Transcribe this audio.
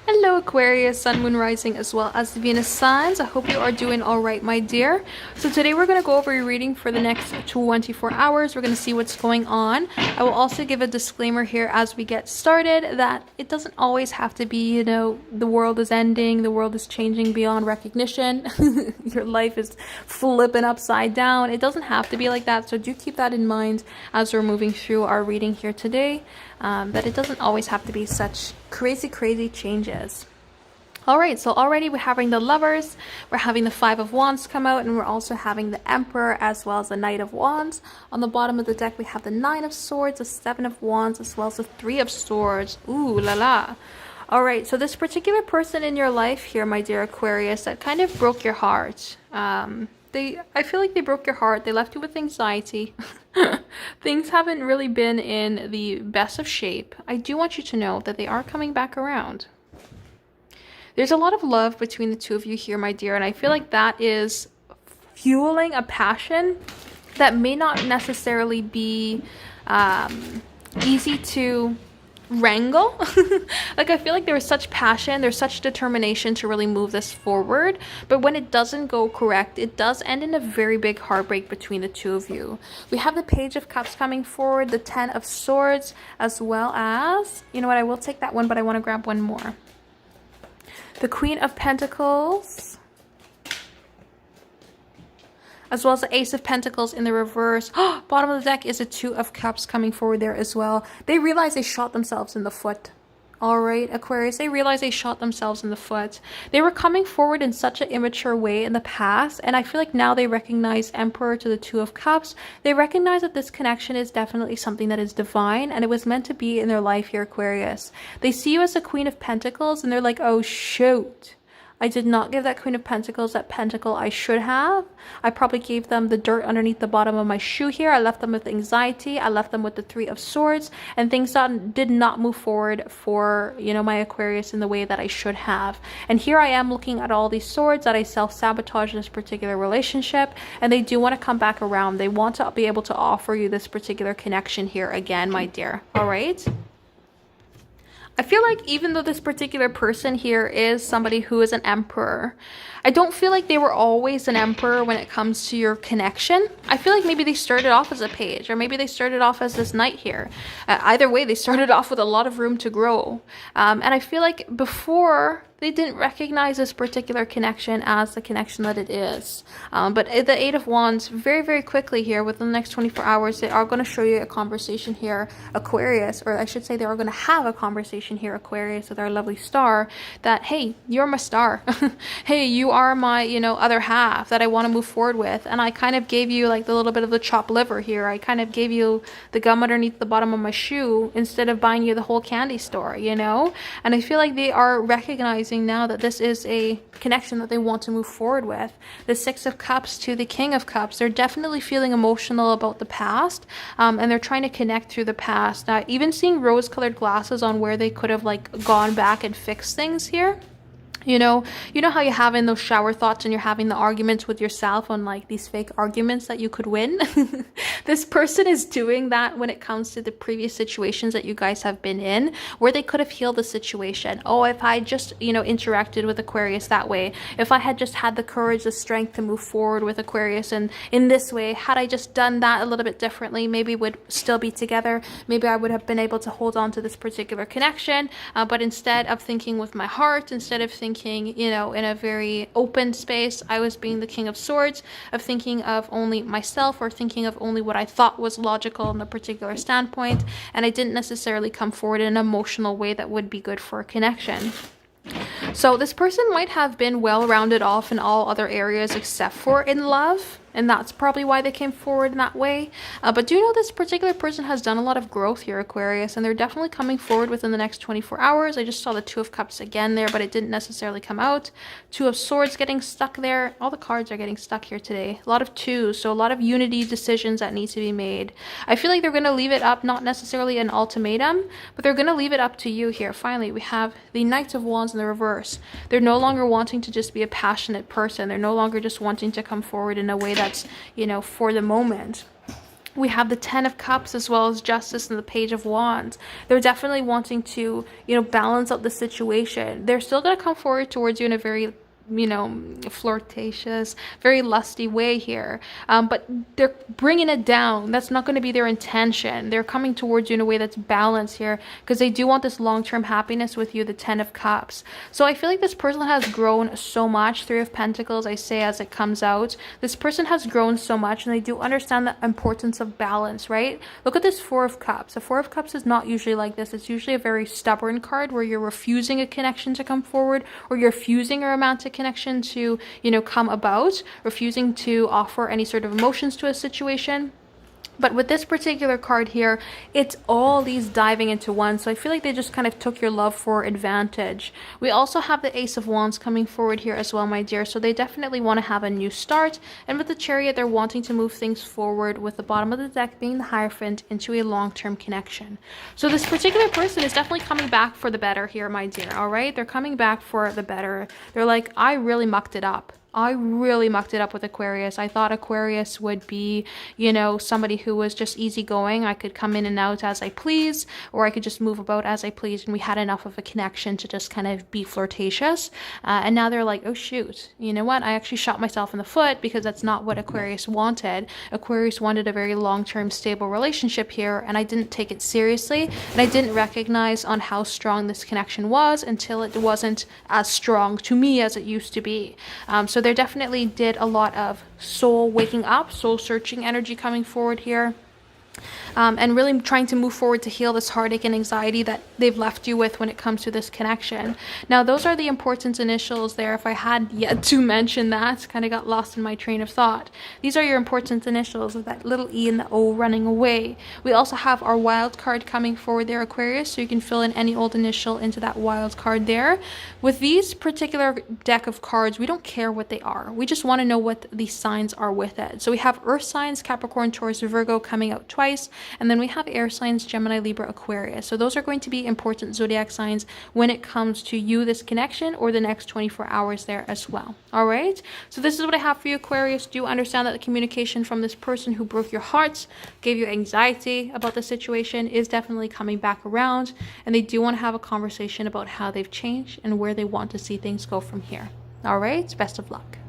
Hello Aquarius, Sun, Moon, Rising, as well as the Venus signs. I hope you are doing all right, my dear. So today we're going to go over your reading for the next 24 hours. We're going to see what's going on. I will also give a disclaimer here as we get started that it doesn't always have to be, the world is ending, the world is changing beyond recognition. Your life is flipping upside down. It doesn't have to be like that. So do keep that in mind as we're moving through our reading here today. That it doesn't always have to be such crazy changes. All right, so already we're having the Lovers, we're having the Five of Wands come out, and we're also having the Emperor as well as the Knight of Wands. On the bottom of the deck, we have the Nine of Swords, the Seven of Wands, as well as the Three of Swords. Ooh la la. All right, so this particular person in your life here, my dear Aquarius, that kind of broke your heart. I feel like they broke your heart. They left you with anxiety. Things haven't really been in the best of shape. I do want you to know that they are coming back around. There's a lot of love between the two of you here, my dear, and I feel like that is fueling a passion that may not necessarily be easy to wrangle. Like, I feel like there is such passion, there's such determination to really move this forward, but when it doesn't go correct, it does end in a very big heartbreak between the two of you. We have the Page of Cups coming forward, the Ten of Swords, as well as, you know what, I will take that one, but I want to grab one more. The Queen of Pentacles, as well as the Ace of Pentacles in the reverse. Bottom of the deck is a Two of Cups coming forward there as well. They realize they shot themselves in the foot. All right, Aquarius, they realize they shot themselves in the foot. They were coming forward in such an immature way in the past, and I feel like now they recognize Emperor to the Two of Cups. They recognize that this connection is definitely something that is divine, and it was meant to be in their life here, Aquarius. They see you as the Queen of Pentacles, and they're like, oh, shoot. I did not give that Queen of Pentacles that pentacle I should have. I probably gave them the dirt underneath the bottom of my shoe here. I left them with anxiety. I left them with the Three of Swords, and things did not move forward for, my Aquarius in the way that I should have. And here I am looking at all these swords that I self-sabotage in this particular relationship, and they do want to come back around. They want to be able to offer you this particular connection here again, my dear. All right? I feel like even though this particular person here is somebody who is an emperor, I don't feel like they were always an emperor when it comes to your connection. I feel like maybe they started off as a page, or maybe they started off as this knight here. Either way, they started off with a lot of room to grow. And I feel like before, they didn't recognize this particular connection as the connection that it is. But the Eight of Wands, very quickly here, within the next 24 hours, they are going to show you a conversation here, Aquarius, or I should say they are going to have a conversation here, Aquarius, with our lovely star, that, hey, you're my star. Hey, you are my, other half that I want to move forward with. And I kind of gave you like the little bit of the chopped liver here. I kind of gave you the gum underneath the bottom of my shoe instead of buying you the whole candy store, And I feel like they are recognizing now that this is a connection that they want to move forward with. The Six of Cups to the King of Cups, they're definitely feeling emotional about the past, and they're trying to connect through the past. Even seeing rose-colored glasses on where they could have like gone back and fixed things here. You know how you have in those shower thoughts and you're having the arguments with yourself on like these fake arguments that you could win? This person is doing that when it comes to the previous situations that you guys have been in, where they could have healed the situation. Oh, if I just, interacted with Aquarius that way, if I had just had the courage, the strength to move forward with Aquarius and in this way, had I just done that a little bit differently, maybe we'd still be together. Maybe I would have been able to hold on to this particular connection. But instead of thinking with my heart, instead of thinking, in a very open space, I was being the King of Swords, of thinking of only myself or thinking of only what I thought was logical in a particular standpoint, and I didn't necessarily come forward in an emotional way that would be good for a connection. So this person might have been well rounded off in all other areas except for in love, and that's probably why they came forward in that way. But do this particular person has done a lot of growth here, Aquarius, and they're definitely coming forward within the next 24 hours. I just saw the Two of Cups again there, but it didn't necessarily come out. Two of Swords getting stuck there. All the cards are getting stuck here today. A lot of twos, so a lot of unity decisions that need to be made. I feel like they're going to leave it up, not necessarily an ultimatum, but they're going to leave it up to you here. Finally, we have the Knight of Wands in the reverse. They're no longer wanting to just be a passionate person. They're no longer just wanting to come forward in a way that's, for the moment. We have the Ten of Cups as well as Justice and the Page of Wands. They're definitely wanting to, balance out the situation. They're still going to come forward towards you in a very flirtatious, very lusty way here. But they're bringing it down. That's not going to be their intention. They're coming towards you in a way that's balanced here because they do want this long-term happiness with you, the Ten of Cups. So I feel like this person has grown so much. Three of Pentacles, I say as it comes out. This person has grown so much and they do understand the importance of balance, right? Look at this Four of Cups. The Four of Cups is not usually like this. It's usually a very stubborn card where you're refusing a connection to come forward, or you're refusing a romantic connection to, come about, refusing to offer any sort of emotions to a situation. But with this particular card here, it's all these diving into one. So I feel like they just kind of took your love for advantage. We also have the Ace of Wands coming forward here as well, my dear. So they definitely want to have a new start. And with the Chariot, they're wanting to move things forward, with the bottom of the deck being the Hierophant, into a long-term connection. So this particular person is definitely coming back for the better here, my dear. All right? They're coming back for the better. They're like, I really mucked it up. I really mucked it up with Aquarius. I thought Aquarius would be, somebody who was just easygoing. I could come in and out as I please, or I could just move about as I please, and we had enough of a connection to just kind of be flirtatious. And now they're like, oh shoot, you know what? I actually shot myself in the foot, because that's not what Aquarius wanted. Aquarius wanted a very long-term stable relationship here, and I didn't take it seriously, and I didn't recognize on how strong this connection was until it wasn't as strong to me as it used to be. So there definitely did a lot of soul waking up, soul searching energy coming forward here. And really trying to move forward to heal this heartache and anxiety that they've left you with when it comes to this connection. Now, those are the importance initials there. If I had yet to mention that, kind of got lost in my train of thought. These are your importance initials, with that little E and the O running away. We also have our wild card coming forward there, Aquarius, so you can fill in any old initial into that wild card there. With these particular deck of cards, we don't care what they are. We just want to know what these signs are with it. So we have Earth signs, Capricorn, Taurus, Virgo coming out twice. And then we have air signs, Gemini, Libra, Aquarius. So those are going to be important zodiac signs when it comes to you, this connection, or the next 24 hours there as well. All right. So this is what I have for you, Aquarius. Do understand that the communication from this person who broke your hearts, gave you anxiety about the situation, is definitely coming back around. And they do want to have a conversation about how they've changed and where they want to see things go from here. All right. Best of luck.